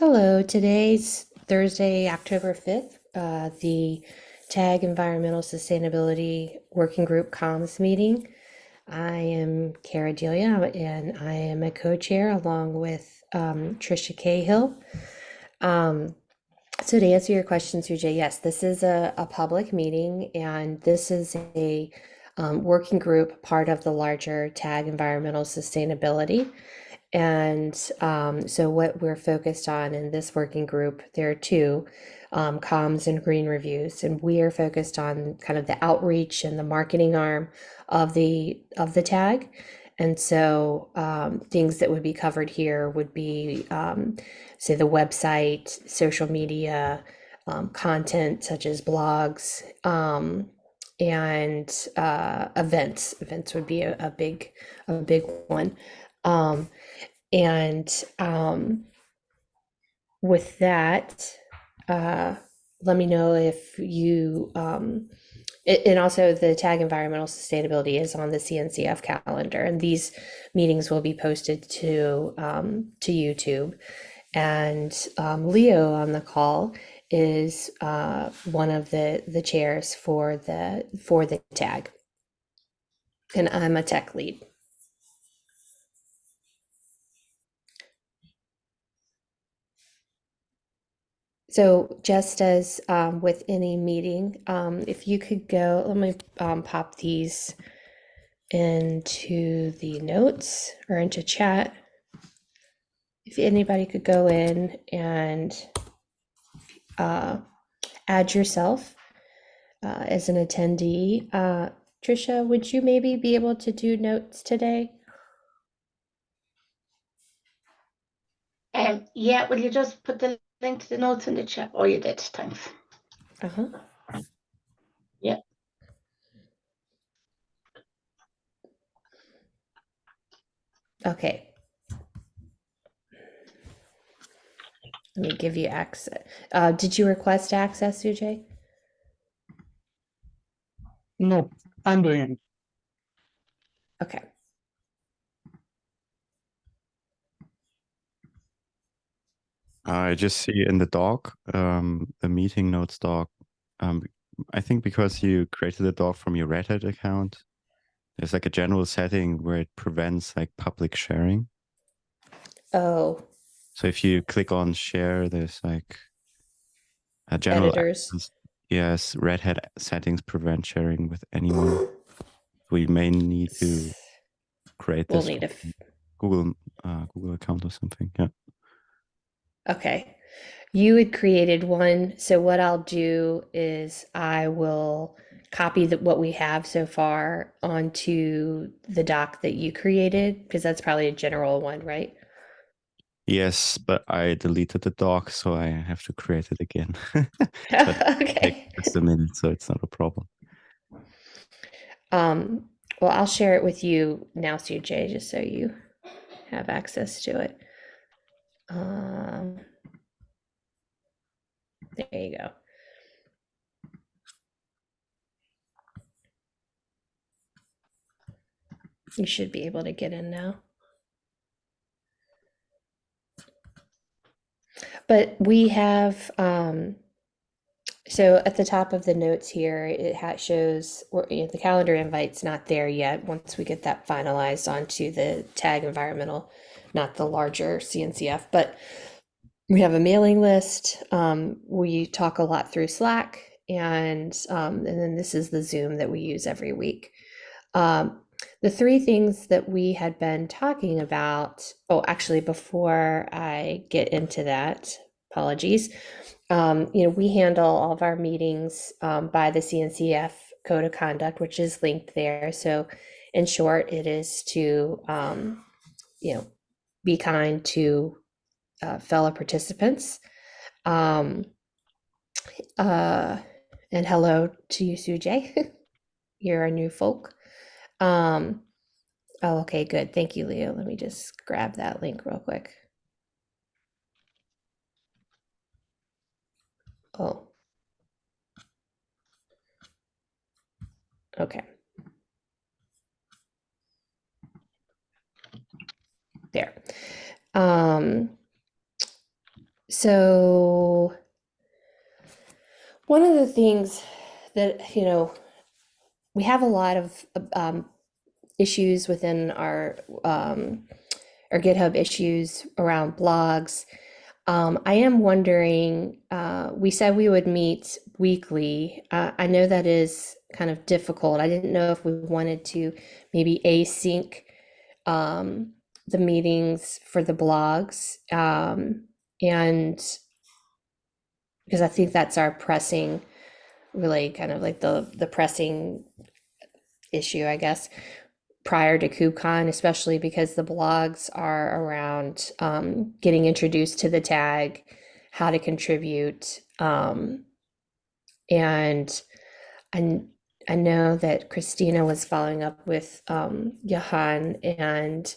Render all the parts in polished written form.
Hello, today's Thursday, October 5th, the TAG Environmental Sustainability Working Group Comms meeting. I am Cara Delia and I am a co-chair along with Trisha Cahill. So to answer your question, Sujay, yes, this is a public meeting and this is a working group part of the larger TAG Environmental Sustainability. And so what we're focused on in this working group, there are two, comms and green reviews, and we are focused on kind of the outreach and the marketing arm of the tag. And so things that would be covered here would be, say, the website, social media, content such as blogs, and events. Events would be a big one. Um, and with that, uh, let me know if you, and also the TAG Environmental Sustainability is on the CNCF calendar, and these meetings will be posted to YouTube. And Leo on the call is one of the chairs for the TAG, and I'm a tech lead. So just as with any meeting, if you could go, let me pop these into the notes or into chat. If anybody could go in and add yourself as an attendee. Trisha, would you maybe be able to do notes today? Yeah, will you just put the link to the notes in the chat? Oh, you did. Thanks. Uh-huh. Yeah. Okay. Let me give you access. Did you request access, Sujay? No, I'm doing it. Okay. I just see in the doc, the meeting notes doc. I think because you created the doc from your Red Hat account, there's like a general setting where it prevents like public sharing. Oh, So if you click on share, there's like a general editors. access. Yes, Red Hat settings prevent sharing with anyone. We may need to create We'll this need a. Google Google account or something. Yeah. Okay. You had created one, so what I'll do is I will copy what we have so far onto the doc that you created, because that's probably a general one, right? Yes, but I deleted the doc, so I have to create it again. But it Okay. takes just a minute, so it's not a problem. Well, I'll share it with you now, CJ, just so you have access to it. There you go. You should be able to get in now. But we have, so at the top of the notes here, it shows the calendar invite's not there yet. Once we get that finalized onto the TAG environmental, not the larger CNCF, but we have a mailing list. We talk a lot through Slack, and then this is the Zoom that we use every week. The three things that we had been talking about, oh, actually, before I get into that, apologies. We handle all of our meetings by the CNCF Code of Conduct, which is linked there. So, in short, it is to, be kind to fellow participants. And hello to you, Sujay. You're a new folk. Oh, okay, good. Thank you, Leo. Let me just grab that link real quick. Oh. Okay. There. So one of the things that, we have a lot of issues within our GitHub issues around blogs. I am wondering, we said we would meet weekly. I know that is kind of difficult. I didn't know if we wanted to maybe async the meetings for the blogs. And because I think that's our pressing, really kind of like the pressing issue, I guess, prior to KubeCon, especially because the blogs are around getting introduced to the tag, how to contribute. And I, I know that Christina was following up with Johan and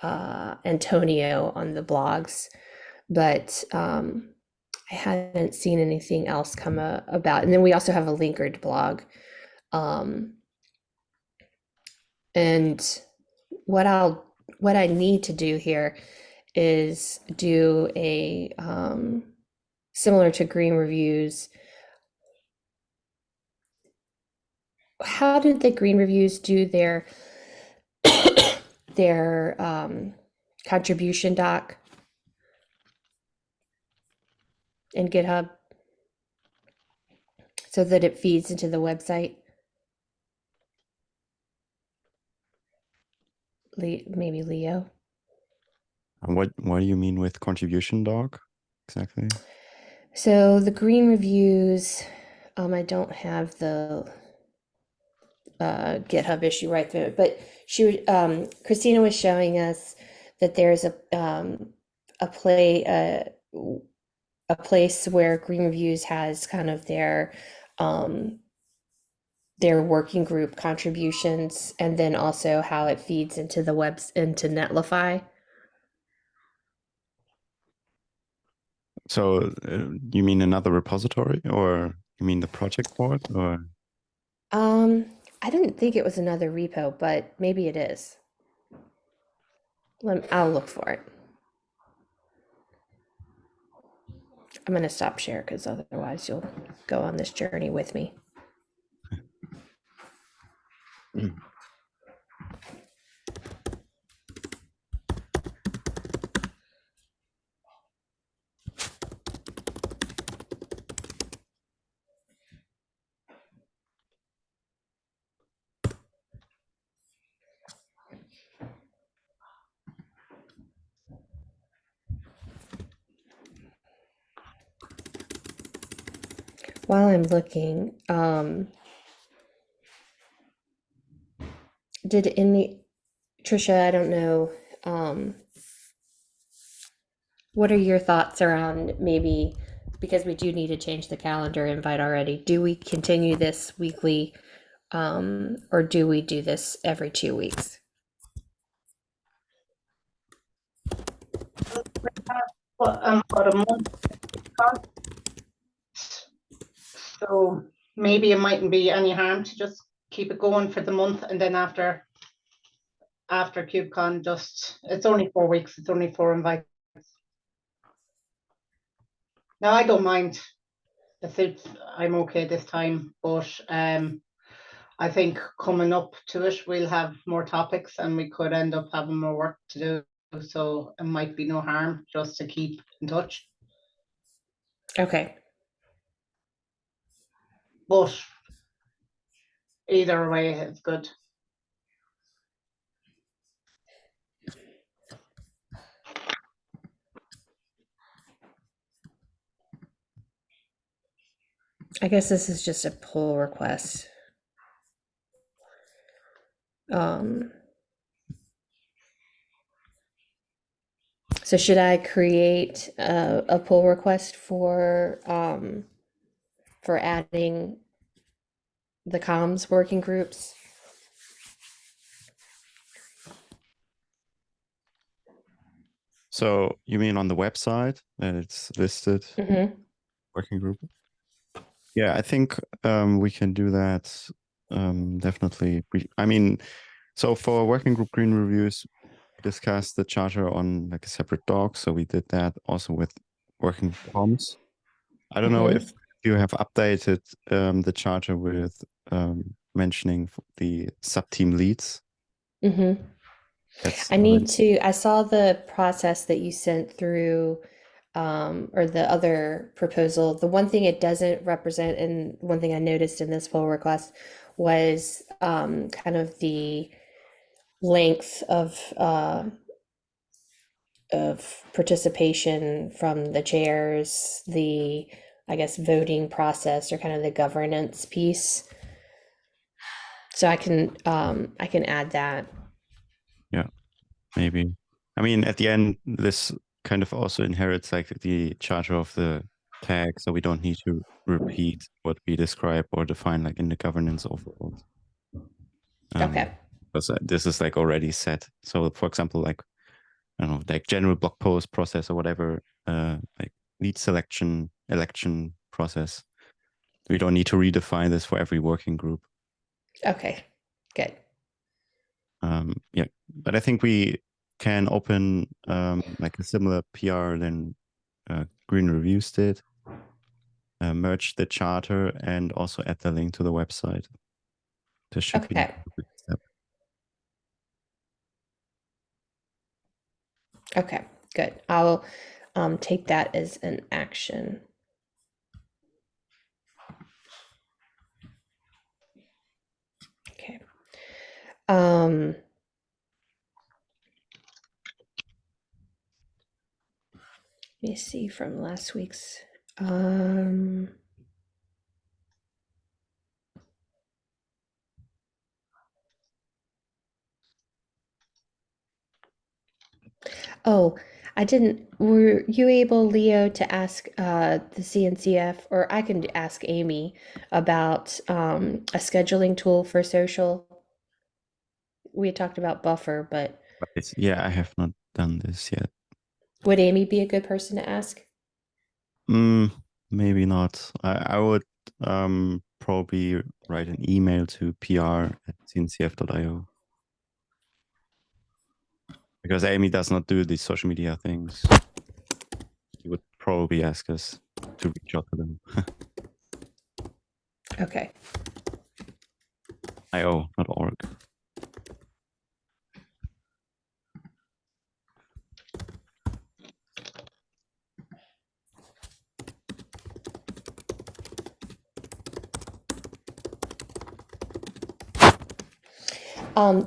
Antonio on the blogs, but I hadn't seen anything else come about. And then we also have a linkered blog. And what I need to do here is do a similar to green reviews. How did the green reviews do their contribution doc in GitHub so that it feeds into the website? Maybe Leo. And what do you mean with contribution doc exactly? So the green reviews, I don't have the GitHub issue right there, but Christina was showing us that there's a place where green reviews has kind of their working group contributions, and then also how it feeds into the into Netlify. So you mean another repository, or you mean the project board, or? I didn't think it was another repo, but maybe it is. I'll look for it. I'm going to stop share because otherwise you'll go on this journey with me. While I'm looking, Trisha, I don't know, what are your thoughts around maybe, because we do need to change the calendar invite already, do we continue this weekly, or do we do this every 2 weeks? About a month. So maybe it mightn't be any harm to just keep it going for the month, and then after KubeCon, it's only 4 weeks, it's only 4 invites. Now I don't mind. I'm okay this time, but I think coming up to it, we'll have more topics and we could end up having more work to do. So it might be no harm just to keep in touch. Okay. But either way, it's good. I guess this is just a pull request. So should I create a pull request for adding the comms working groups? So you mean on the website that it's listed working group? Yeah, I think we can do that. Definitely. So for working group green reviews, we discussed the charter on like a separate doc. So we did that also with working comms. I don't know if you have updated the charter with mentioning the sub-team leads. Mm-hmm. That's I need to, I saw the process that you sent through, or the other proposal. The one thing it doesn't represent, and one thing I noticed in this pull request was kind of the length of participation from the chairs, the, I guess, voting process, or kind of the governance piece. So I can add that. Yeah, maybe. I mean, at the end, this kind of also inherits like the charter of the tag, so we don't need to repeat what we describe or define like in the governance overall. Okay. Because this is like already set. So, for example, like I don't know, like general blog post process or whatever, like lead selection, election process. We don't need to redefine this for every working group. Okay. Good. Yeah, but I think we can open like a similar PR than Green Reviews did, merge the charter and also add the link to the website. This should be a Okay. good step. Okay. Good. I'll take that as an action. Okay. Let me see from last week's. Oh, I didn't. Were you able, Leo, to ask the CNCF, or I can ask Amy about a scheduling tool for social? We had talked about Buffer, but Yeah, I have not done this yet. would Amy be a good person to ask? Maybe not. I would probably write an email to pr@cncf.io. Because Amy does not do these social media things. He would probably ask us to reach out to them. Okay. IO, not org.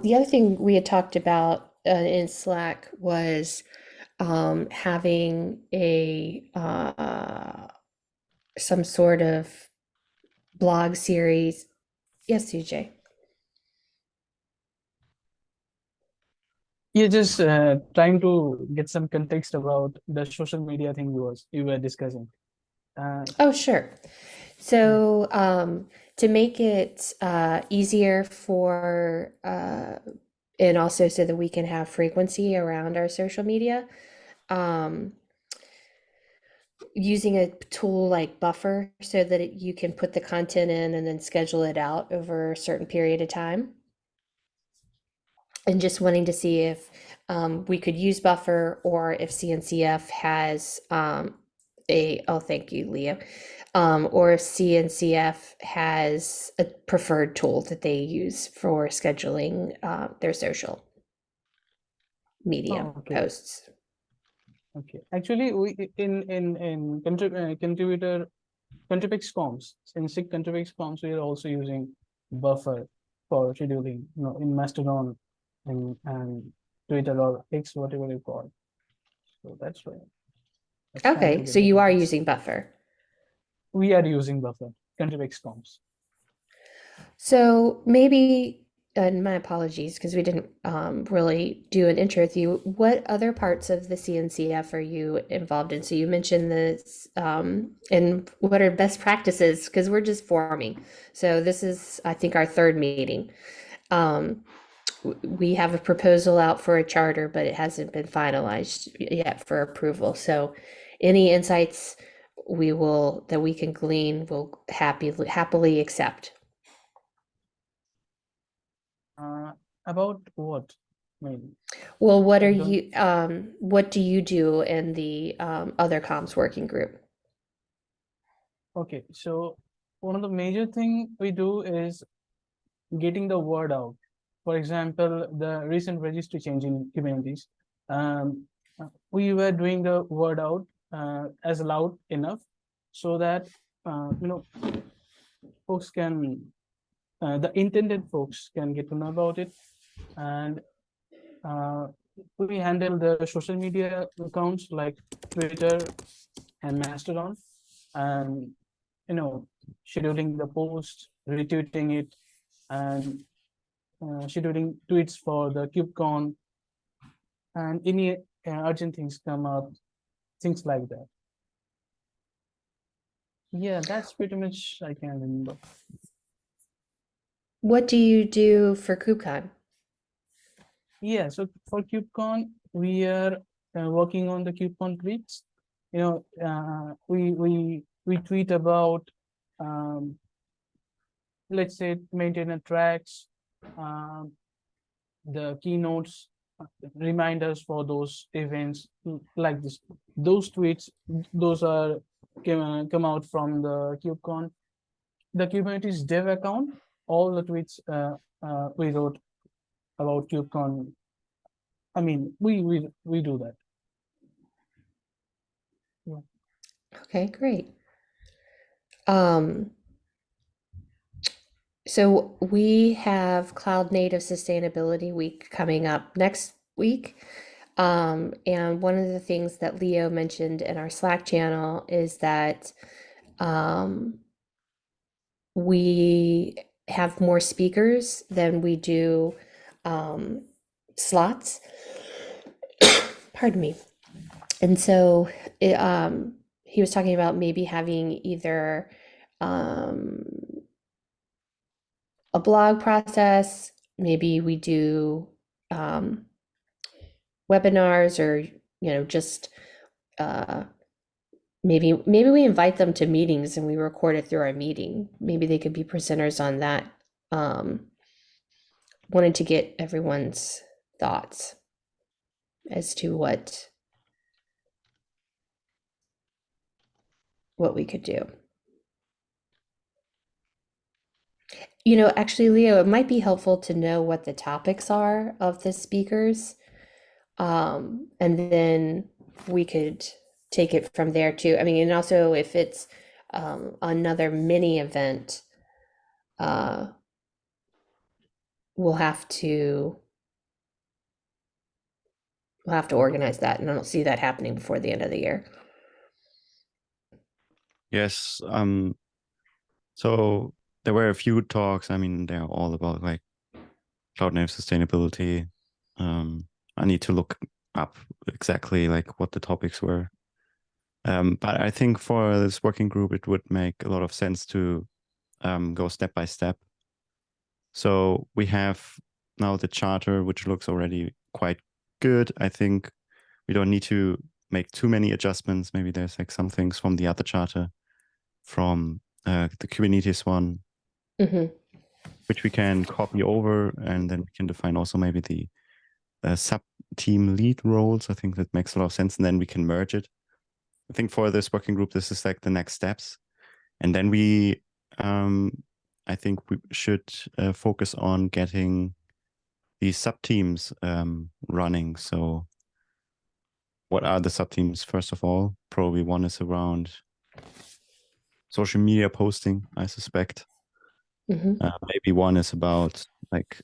The other thing we had talked about in Slack was having a some sort of blog series. Yes, CJ. You're just trying to get some context about the social media thing you were discussing. Oh, sure. So, to make it easier for, and also so that we can have frequency around our social media, um, using a tool like Buffer so that you can put the content in and then schedule it out over a certain period of time. And just wanting to see if we could use Buffer, or if CNCF has oh, thank you, Leo. Or if CNCF has a preferred tool that they use for scheduling their social media okay. posts. Okay. Actually, we in contribix forms, in SIG contribix forms, we are also using Buffer for scheduling, in Mastodon and Twitter or X, whatever you call it. So that's why. That's trying to Okay, get so the you are context. using Buffer. We are using Buffer, contribix forms. So maybe, and my apologies because we didn't really do an intro with you. What other parts of the CNCF are you involved in? So you mentioned this, and what are best practices? Because we're just forming. So this is, I think, our third meeting. We have a proposal out for a charter, but it hasn't been finalized yet for approval. So any insights that we can glean, we'll happily accept. About what? I mean, Well, what I are don't. you, what do you do in the other comms working group? Okay, so one of the major thing we do is getting the word out. For example, the recent registry change in Kubernetes, um, we were doing the word out as loud enough so that folks can, the intended folks can get to know about it, and we handle the social media accounts like Twitter and Mastodon, and scheduling the post, retweeting it, and scheduling tweets for the KubeCon, and any urgent things come up, things like that. Yeah, that's pretty much I can remember. What do you do for KubeCon? Yeah, so for KubeCon, we are working on the KubeCon tweets. We tweet about, um, let's say, maintainer tracks, um, the keynotes, reminders for those events like this. Those tweets, those are come out from the KubeCon. The Kubernetes dev account, all the tweets we wrote about KubeCon. I mean, we do that. Yeah. Okay, great. So we have Cloud Native Sustainability Week coming up next week. And one of the things that Leo mentioned in our Slack channel is that we have more speakers than we do slots. Pardon me. And so he was talking about maybe having either a blog process, maybe we do webinars, or just maybe we invite them to meetings and we record it through our meeting. Maybe they could be presenters on that. Wanted to get everyone's thoughts as to what we could do. Actually, Leo, it might be helpful to know what the topics are of the speakers. And then we could take it from there too. I mean, and also if it's another mini event, we'll have to organize that, and I don't see that happening before the end of the year. Yes. So there were a few talks. I mean, they're all about like cloud native sustainability. I need to look up exactly like what the topics were. But I think for this working group, it would make a lot of sense to go step by step. So we have now the charter, which looks already quite good. I think we don't need to make too many adjustments. Maybe there's like some things from the other charter, from the Kubernetes one, which we can copy over, and then we can define also maybe the sub-team lead roles. I think that makes a lot of sense, and then we can merge it. I think for this working group, this is like the next steps. And then we, I think we should focus on getting these sub-teams running. So what are the sub-teams? First of all, probably one is around social media posting, I suspect. Maybe one is about like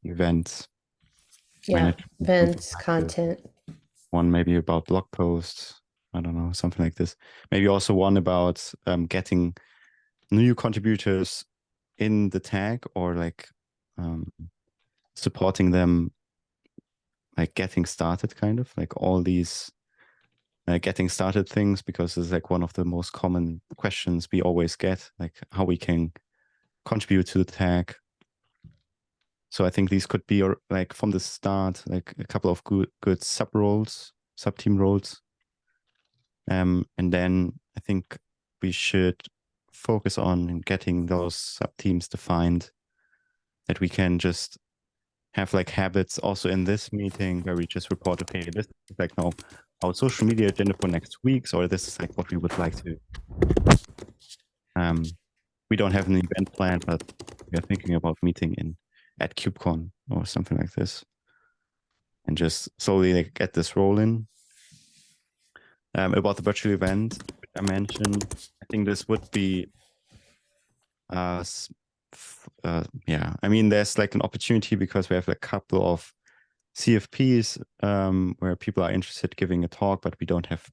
events. Yeah, events, Like content. one maybe about blog posts. I don't know, something like this. Maybe also one about getting new contributors in the tag, or like supporting them, like getting started, kind of like all these getting started things, because it's like one of the most common questions we always get, like how we can contribute to the tag. So I think these could be like from the start, like a couple of good sub team roles. And then I think we should focus on getting those sub teams defined, that we can just have like habits also in this meeting where we just report, okay, this is like now our social media agenda for next week, or this is like what we would like to. We don't have an event plan, but we are thinking about meeting at KubeCon or something like this, and just slowly like get this rolling. About the virtual event I mentioned, I think this would be, yeah, I mean, there's like an opportunity because we have a couple of CFPs where people are interested giving a talk, but we don't have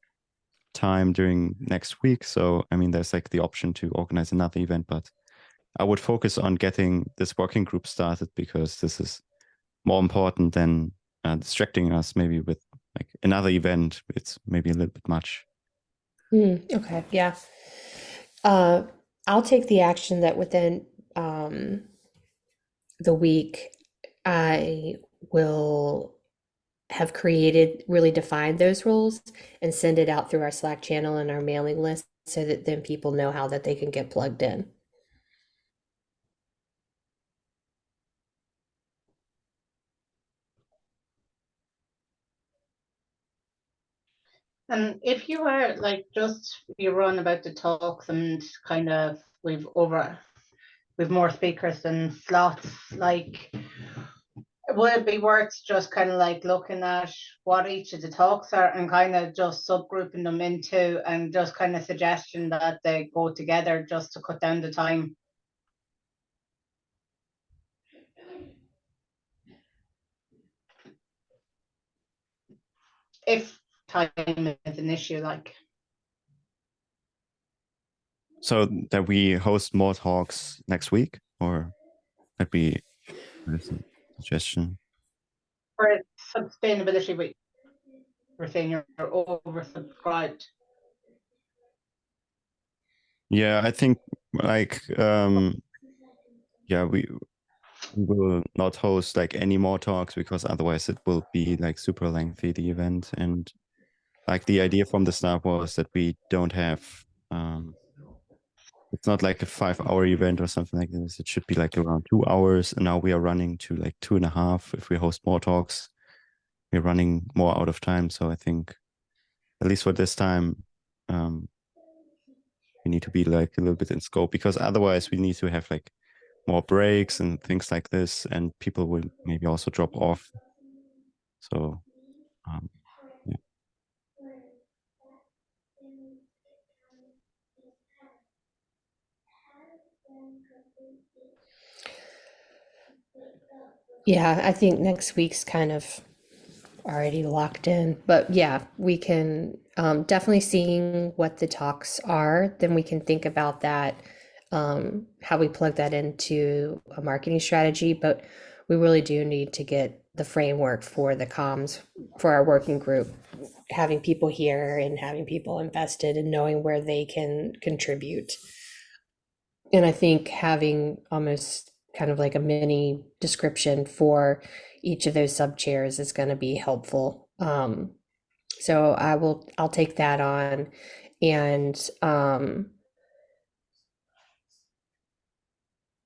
time during next week. So, I mean, there's like the option to organize another event, but I would focus on getting this working group started because this is more important than distracting us maybe with like another event. It's maybe a little bit much. Okay, yeah. I'll take the action that within the week I will have created, really defined those roles and send it out through our Slack channel and our mailing list so that then people know how that they can get plugged in. And if you were like just you run about the talks and kind of we've more speakers than slots, like would it be worth just kind of like looking at what each of the talks are and kind of just subgrouping them into and just kind of suggestion that they go together just to cut down the time? If time is an issue, like. So that we host more talks next week, or that'd be a suggestion. For sustainability week, we're saying you're oversubscribed. Yeah, I think like yeah, we will not host like any more talks because otherwise it will be like super lengthy, the event. And like the idea from the start was that we don't have it's not like a 5-hour event or something like this. It should be like around 2 hours, and now we are running to like 2.5. If we host more talks, we're running more out of time. So I think at least for this time, we need to be like a little bit in scope, because otherwise we need to have like more breaks and things like this, and people will maybe also drop off. So yeah. Yeah, I think next week's kind of already locked in, but yeah, we can definitely seeing what the talks are, then we can think about that, how we plug that into a marketing strategy. But we really do need to get the framework for the comms for our working group, having people here and having people invested and knowing where they can contribute. And I think having almost kind of like a mini description for each of those sub chairs is going to be helpful. So I'll take that on, and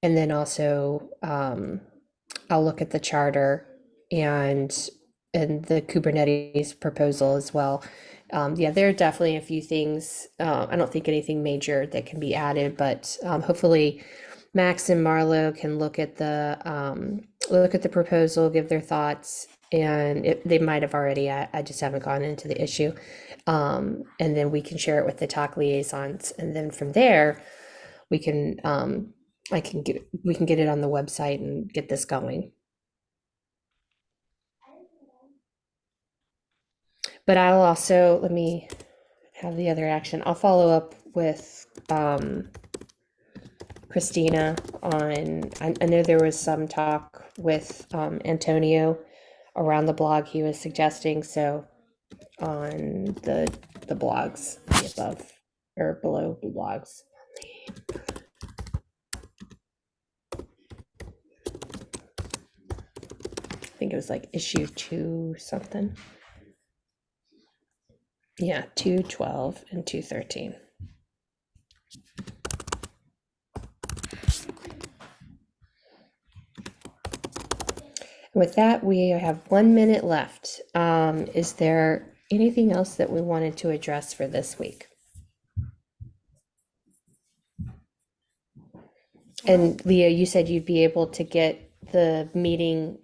then also I'll look at the charter and the Kubernetes proposal as well. Yeah, there are definitely a few things. I don't think anything major that can be added, but hopefully Max and Marlo can look at the proposal, give their thoughts, and they might have already. I just haven't gone into the issue, and then we can share it with the talk liaisons, and then from there, we can we can get it on the website and get this going. But I'll also, let me have the other action. I'll follow up with Christina on, I know there was some talk with Antonio around the blog he was suggesting, so on the blogs, the above or below the blogs. I think it was like issue 2 something. Yeah, 212 and 213. With that, we have 1 minute left. Is there anything else that we wanted to address for this week? And Leah, you said you'd be able to get the meeting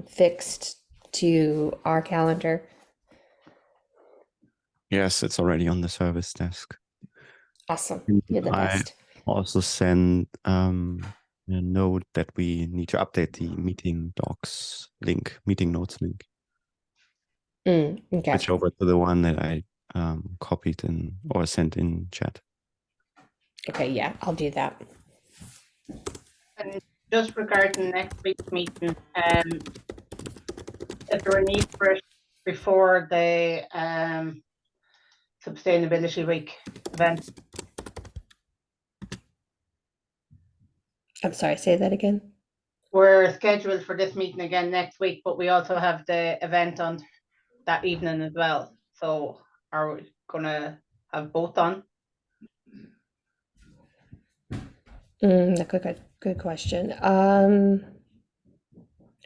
fixed to our calendar. Yes, it's already on the service desk. Awesome. And You're the I best. also send a note that we need to update the meeting docs link, meeting notes link. Okay. Switch over to the one that I copied in or sent in chat. Okay, yeah, I'll do that. And just regarding next week's meeting, if there were a need for it before the Sustainability Week event, I'm sorry, say that again. we're scheduled for this meeting again next week, but we also have the event on that evening as well. So are we gonna have both on? Good question.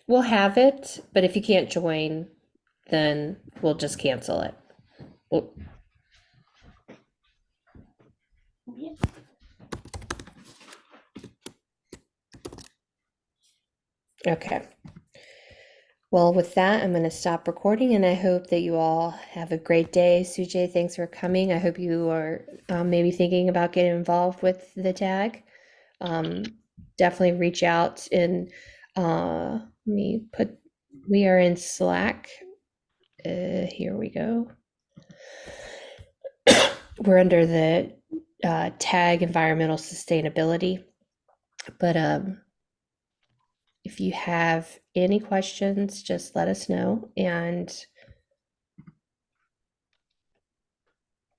We'll have it, but if you can't join, then we'll just cancel it. Well, okay. Well, with that, I'm going to stop recording, and I hope that you all have a great day. Sujay, thanks for coming. I hope you are maybe thinking about getting involved with the tag. Definitely reach out and we are in Slack. Here we go. We're under the TAG Environmental Sustainability, but if you have any questions, just let us know, and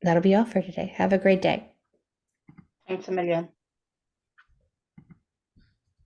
that'll be all for today. Have a great day. Thanks a million.